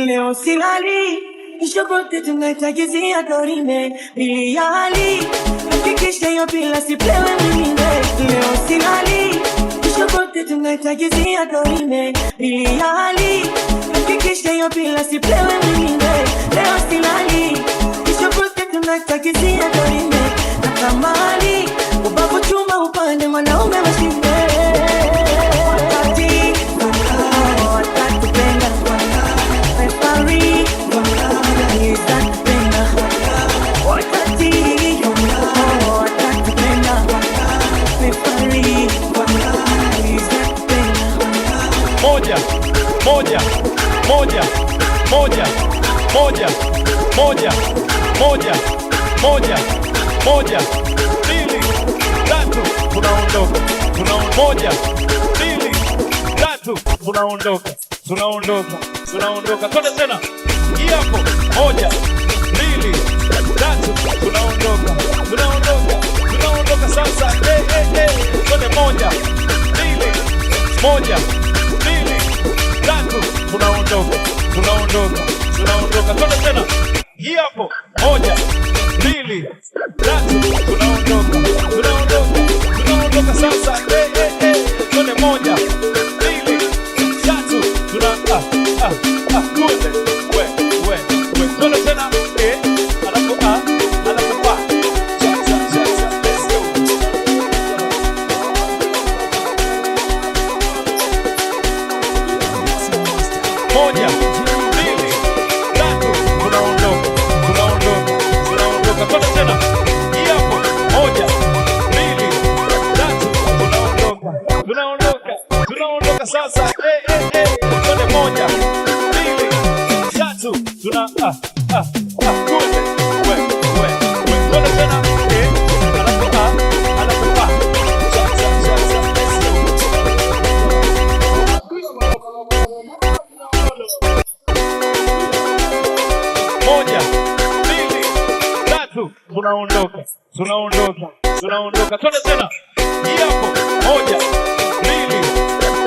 leo silali, nishobote tunaitagizia dorime biliali, hakikisha hiyo bila sipewe mwingine. Leo silali, nishobote tunaitagizia dorime biliali, hakikisha hiyo bila sipewe mwingine. Leo silali, nishobote tunaitagizia dorime na kamali, ubavu chuma upande mwanaume mashinde. Moja, moja, moja, moja, moja, moja, moja, moja, mbili, tatu, tunaondoka. Moja, mbili, tatu, tunaondoka. Twende tena. Hapo. Moja, mbili, tatu, tunaondoka. Sasa. Twende moja, mbili, tatu, tunaondoka. Twende tena. Hapo. Moja, mbili, tatu, tunaondoka. Sasa. Twende moja, mbili, tatu, tunaondoka. Twende tena. Moja, mbili, tatu, tunaondoka. Twende tena. Hapo. Moja, mbili, tatu, tunaondoka. Sasa. Twende moja, mbili, tatu, twende tena. Moja, mbili, tatu, tunaondoka. Twende tena. Hapo. Moja, mbili,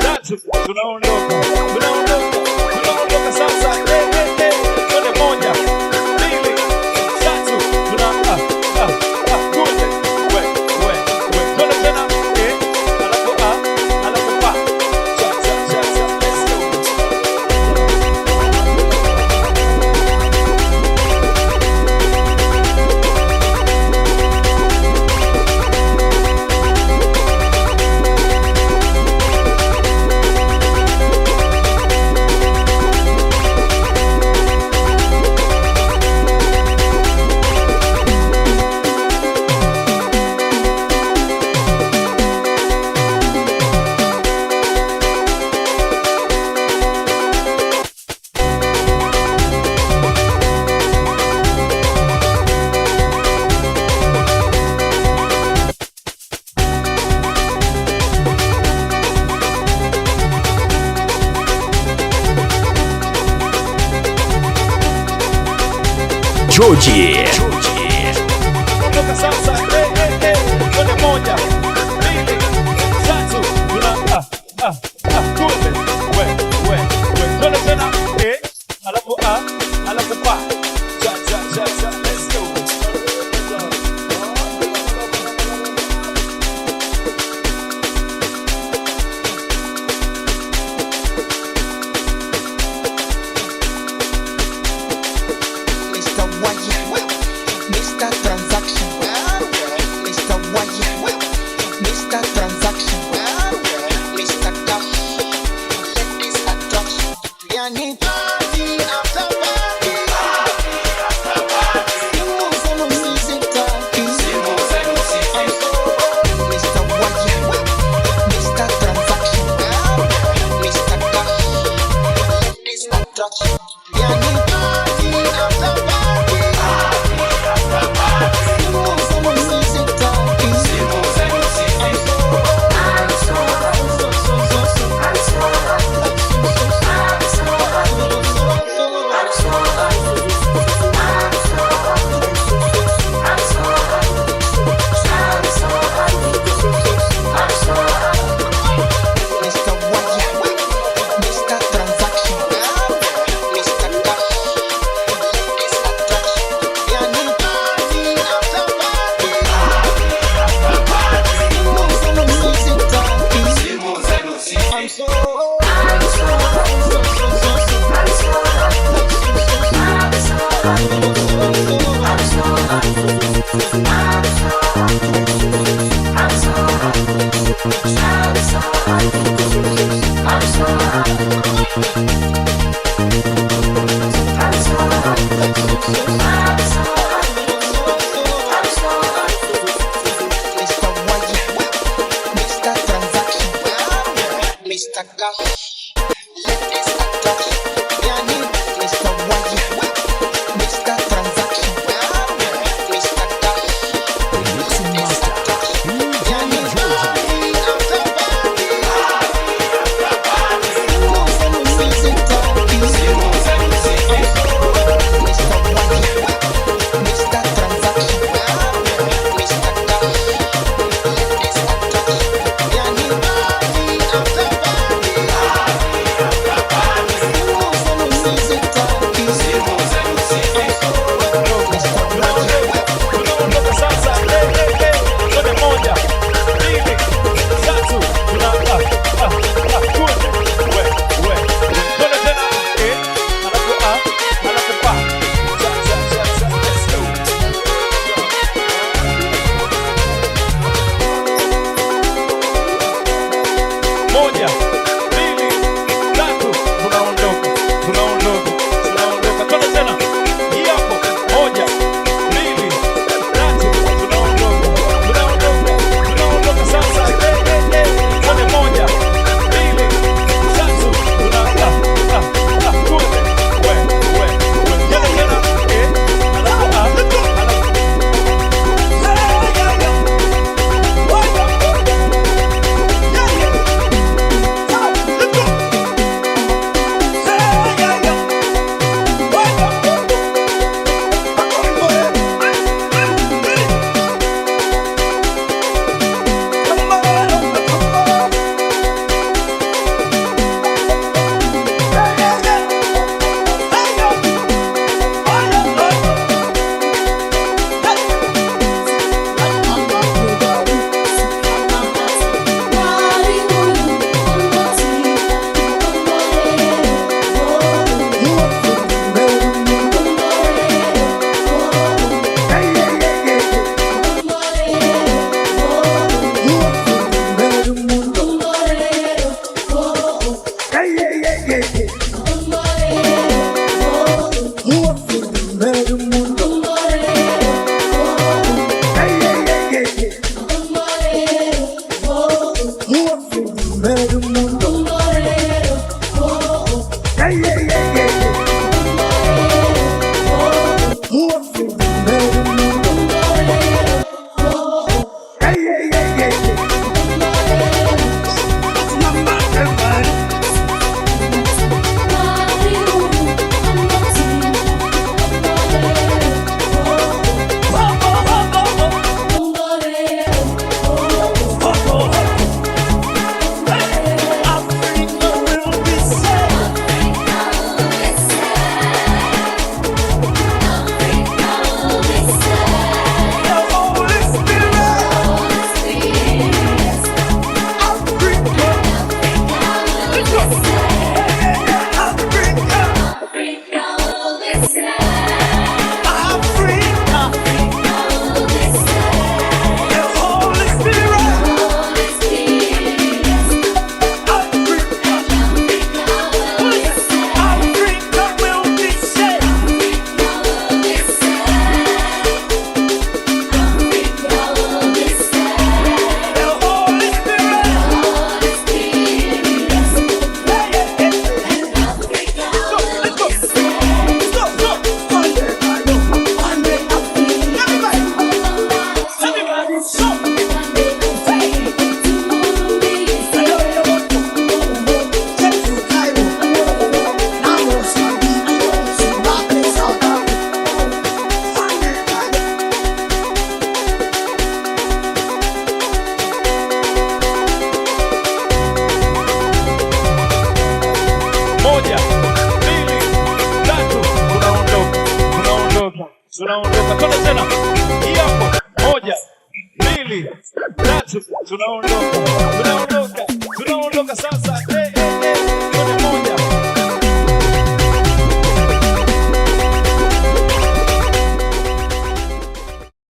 tatu, tunaondoka. Sasa. Twende moja, mbili, tatu, twende tena. Georgie. Sasa. Twende moja, mbili, tatu, twende tena. Alafu pa. Let's go. tunaondoka. Twende tena, hii hapo, 1, 2, 3, tunaondoka.